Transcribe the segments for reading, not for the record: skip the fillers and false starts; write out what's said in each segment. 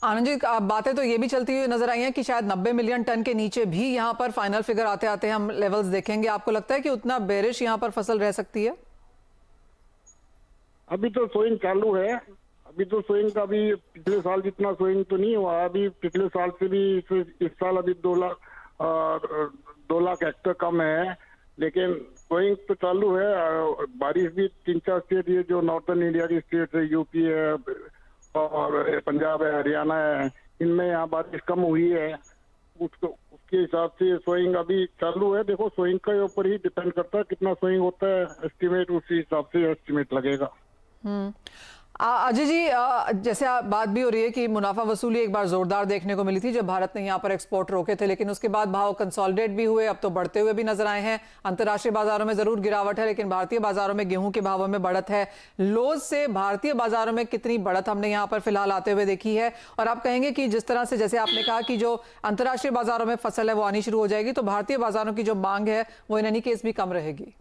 आनंद जी, बातें तो ये भी चलती हुई नजर आई हैं कि शायद 90 मिलियन टन के नीचे भी यहाँ पर फाइनल फिगर आते आते हम लेवल्स देखेंगे। आपको लगता है कि उतना बेरिश यहाँ पर फसल रह सकती है? अभी तो सोइंग चालू है। अभी तो सोइंग का भी पिछले साल जितना सोइंग तो नहीं हुआ। अभी पिछले साल से भी इस साल अभी 2 लाख हेक्टेयर कम है, लेकिन सोइंग तो चालू है। बारिश भी 3-4 स्टेट, ये जो नॉर्थन इंडिया की स्टेट है, यूपी है और पंजाब है, हरियाणा है, इनमें यहाँ बारिश कम हुई है। उसके हिसाब से सोइंग अभी चालू है। देखो, सोइंग के ऊपर ही डिपेंड करता है कितना सोइंग होता है, एस्टिमेट उसी हिसाब से एस्टिमेट लगेगा। अजय जी, जैसे बात भी हो रही है कि मुनाफा वसूली एक बार जोरदार देखने को मिली थी जब भारत ने यहाँ पर एक्सपोर्ट रोके थे, लेकिन उसके बाद भाव कंसोलिडेट भी हुए, अब तो बढ़ते हुए भी नजर आए हैं। अंतर्राष्ट्रीय बाजारों में जरूर गिरावट है, लेकिन भारतीय बाजारों में गेहूं के भावों में बढ़त है। लोज से भारतीय बाजारों में कितनी बढ़त हमने यहाँ पर फिलहाल आते हुए देखी है? और आप कहेंगे कि जिस तरह से, जैसे आपने कहा कि जो अंतर्राष्ट्रीय बाजारों में फसल है वो आनी शुरू हो जाएगी, तो भारतीय बाजारों की जो मांग है वो इन एनी केस भी कम रहेगी।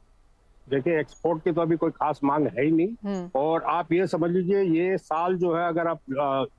देखिए, एक्सपोर्ट की तो अभी कोई खास मांग है ही नहीं। और आप ये समझ लीजिए, ये साल जो है, अगर आप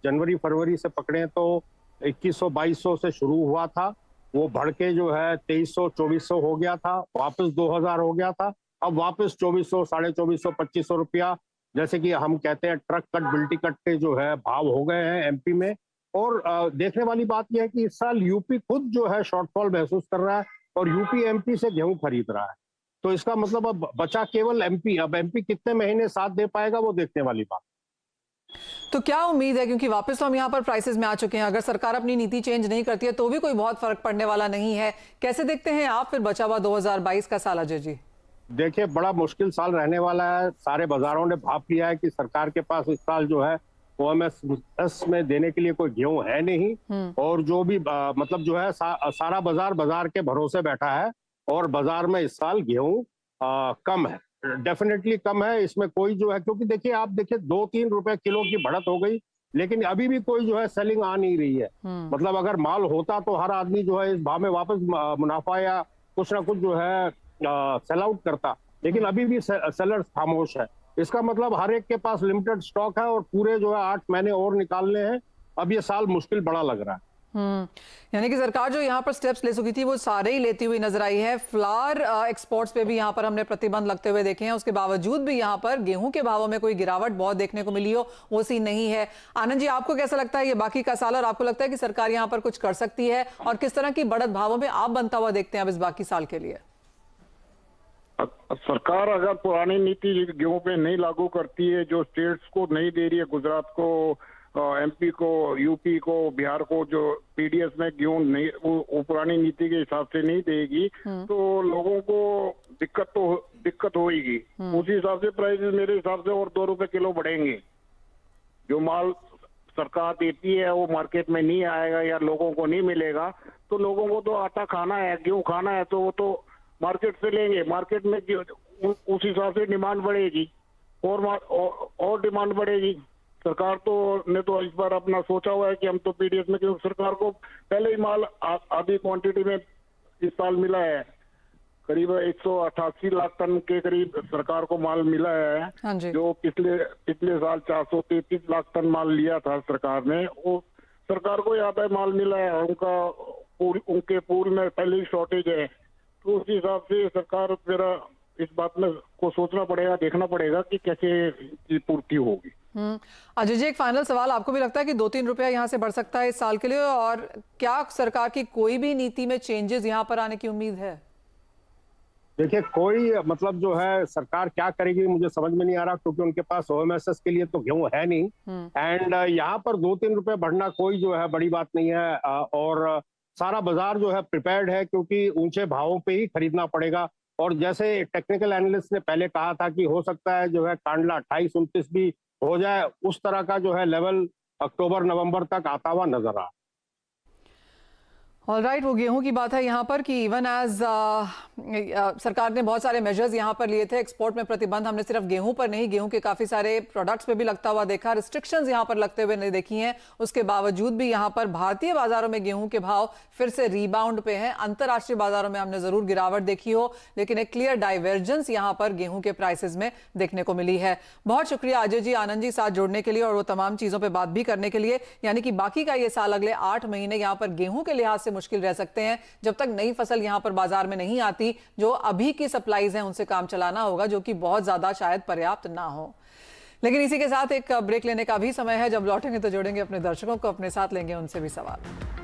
जनवरी फरवरी से पकड़ें तो 2100-2200 से शुरू हुआ था, वो बढ़ के जो है 2300-2400 हो गया था, वापस 2000 हो गया था, अब वापस 2400, 2450, 2500 रुपया, जैसे कि हम कहते हैं ट्रक कट बिल्टी कट के जो है भाव हो गए हैं एमपी में। और देखने वाली बात यह है कि इस साल यूपी खुद जो है शॉर्टफॉल महसूस कर रहा है और यूपी एमपी से गेहूं खरीद रहा है। तो इसका मतलब अब बचा केवल एमपी। अब एमपी कितने महीने साथ दे पाएगा, वो देखने वाली बात। तो क्या उम्मीद है, क्योंकि वापस तो हम यहाँ पर प्राइसेस में आ चुके हैं, अगर सरकार अपनी नीति चेंज नहीं करती है तो भी कोई बहुत फर्क पड़ने वाला नहीं है। कैसे देखते हैं आप फिर बचा हुआ 2022 का साल, अजय जी? देखिए, बड़ा मुश्किल साल रहने वाला है। सारे बाजारों ने भाप लिया है कि सरकार के पास इस साल जो है ओएमएस में देने के लिए कोई गेहूं है नहीं। और जो भी मतलब जो है सारा बाजार के भरोसे बैठा है। और बाजार में इस साल गेहूं कम है, डेफिनेटली कम है। इसमें कोई जो है, क्योंकि देखिए, आप देखिए 2-3 रुपए किलो की बढ़त हो गई, लेकिन अभी भी कोई जो है सेलिंग आ नहीं रही है। मतलब अगर माल होता तो हर आदमी जो है इस भाव में वापस मुनाफा या कुछ ना कुछ जो है सेल आउट करता, लेकिन अभी भी सेलर्स खामोश है। इसका मतलब हर एक के पास लिमिटेड स्टॉक है और पूरे जो है 8 महीने और निकालने हैं। अब ये साल मुश्किल बड़ा लग रहा है। यानी कि सरकार जो यहाँ पर स्टेप्स ले चुकी थी वो सारे ही लेती हुई नजर आई है। फ्लावर एक्सपोर्ट्स पे भी यहाँ पर हमने प्रतिबंध लगते हुए देखे हैं, उसके बावजूद भी यहाँ पर गेहूं के भावों में कोई गिरावट बहुत देखने को मिली हो, वो सीन नहीं है। आनंद जी, आपको कैसा लगता है ये बाकी का साल, और आपको लगता है कि सरकार यहाँ पर कुछ कर सकती है, और किस तरह की बढ़त भावों में आप बनता हुआ देखते हैं अब इस बाकी साल के लिए? सरकार अगर पुरानी नीति गेहूं पे नहीं लागू करती है, जो स्टेट्स को नहीं दे रही है, गुजरात को, एमपी को, यूपी को, बिहार को, जो पीडीएस में गेहूं नहीं, वो पुरानी नीति के हिसाब से नहीं देगी, तो लोगों को दिक्कत होगी। उसी हिसाब से प्राइसेस मेरे हिसाब से और 2 रुपए किलो बढ़ेंगे। जो माल सरकार देती है वो मार्केट में नहीं आएगा या लोगों को नहीं मिलेगा, तो लोगों को तो आटा खाना है, गेहूं खाना है, तो वो तो मार्केट से लेंगे। मार्केट में उस हिसाब से डिमांड बढ़ेगी और डिमांड बढ़ेगी। सरकार ने तो इस बार अपना सोचा हुआ है कि हम तो पीडीएस में, क्योंकि सरकार को पहले ही माल आधी क्वांटिटी में इस साल मिला है। करीब 188 लाख टन के करीब सरकार को माल मिला है। हाँ जी। जो पिछले साल 433 लाख टन माल लिया था सरकार ने, वो सरकार को यहाँ पे माल मिला है। उनके पूल में पहले ही शॉर्टेज है, तो उस हिसाब से सरकार फिर इस बात में को सोचना पड़ेगा, देखना पड़ेगा कि कैसे पूर्ति होगी। अजय जी, एक फाइनल सवाल, आपको भी लगता है कि 2-3 रुपया यहाँ से बढ़ सकता है इस साल के लिए, और क्या सरकार की कोई भी नीति में चेंजेस यहाँ पर आने की उम्मीद है? देखिए, कोई मतलब जो है सरकार क्या करेगी मुझे समझ में नहीं आ रहा, क्योंकि उनके पास ओएमएसएस के लिए तो गेहूं है नहीं। एंड यहाँ पर 2-3 रुपए बढ़ना कोई जो है बड़ी बात नहीं है। और सारा बाजार जो है प्रिपेयर्ड है, क्योंकि ऊंचे भावों पे ही खरीदना पड़ेगा। और जैसे टेक्निकल एनालिस्ट ने पहले कहा था कि हो सकता है जो है कांडला 28-29 भी हो जाए, उस तरह का जो है लेवल अक्टूबर नवंबर तक आता हुआ नजर आ। ऑलराइट, वो गेहूं की बात है यहाँ पर कि इवन एज सरकार ने बहुत सारे मेजर्स यहाँ पर लिए थे। एक्सपोर्ट में प्रतिबंध हमने सिर्फ गेहूं पर नहीं, गेहूं के काफी सारे प्रोडक्ट्स पे भी लगता हुआ देखा, रिस्ट्रिक्शंस यहाँ पर लगते हुए नहीं देखी हैं। उसके बावजूद भी यहाँ पर भारतीय बाजारों में गेहूं के भाव फिर से रीबाउंड पे हैं। अंतर्राष्ट्रीय बाजारों में हमने जरूर गिरावट देखी हो, लेकिन एक क्लियर डाइवर्जेंस यहाँ पर गेहूं के प्राइसेस में देखने को मिली है। बहुत शुक्रिया अजय जी, आनंद जी साथ जोड़ने के लिए और वो तमाम चीजों पर बात भी करने के लिए। यानी कि बाकी का ये साल, अगले 8 महीने यहाँ पर गेहूं के लिहाज से मुश्किल रह सकते हैं जब तक नई फसल यहां पर बाजार में नहीं आती। जो अभी की सप्लाईज हैं उनसे काम चलाना होगा, जो कि बहुत ज्यादा शायद पर्याप्त ना हो। लेकिन इसी के साथ एक ब्रेक लेने का भी समय है। जब लौटेंगे तो जोड़ेंगे अपने दर्शकों को, अपने साथ लेंगे उनसे भी सवाल।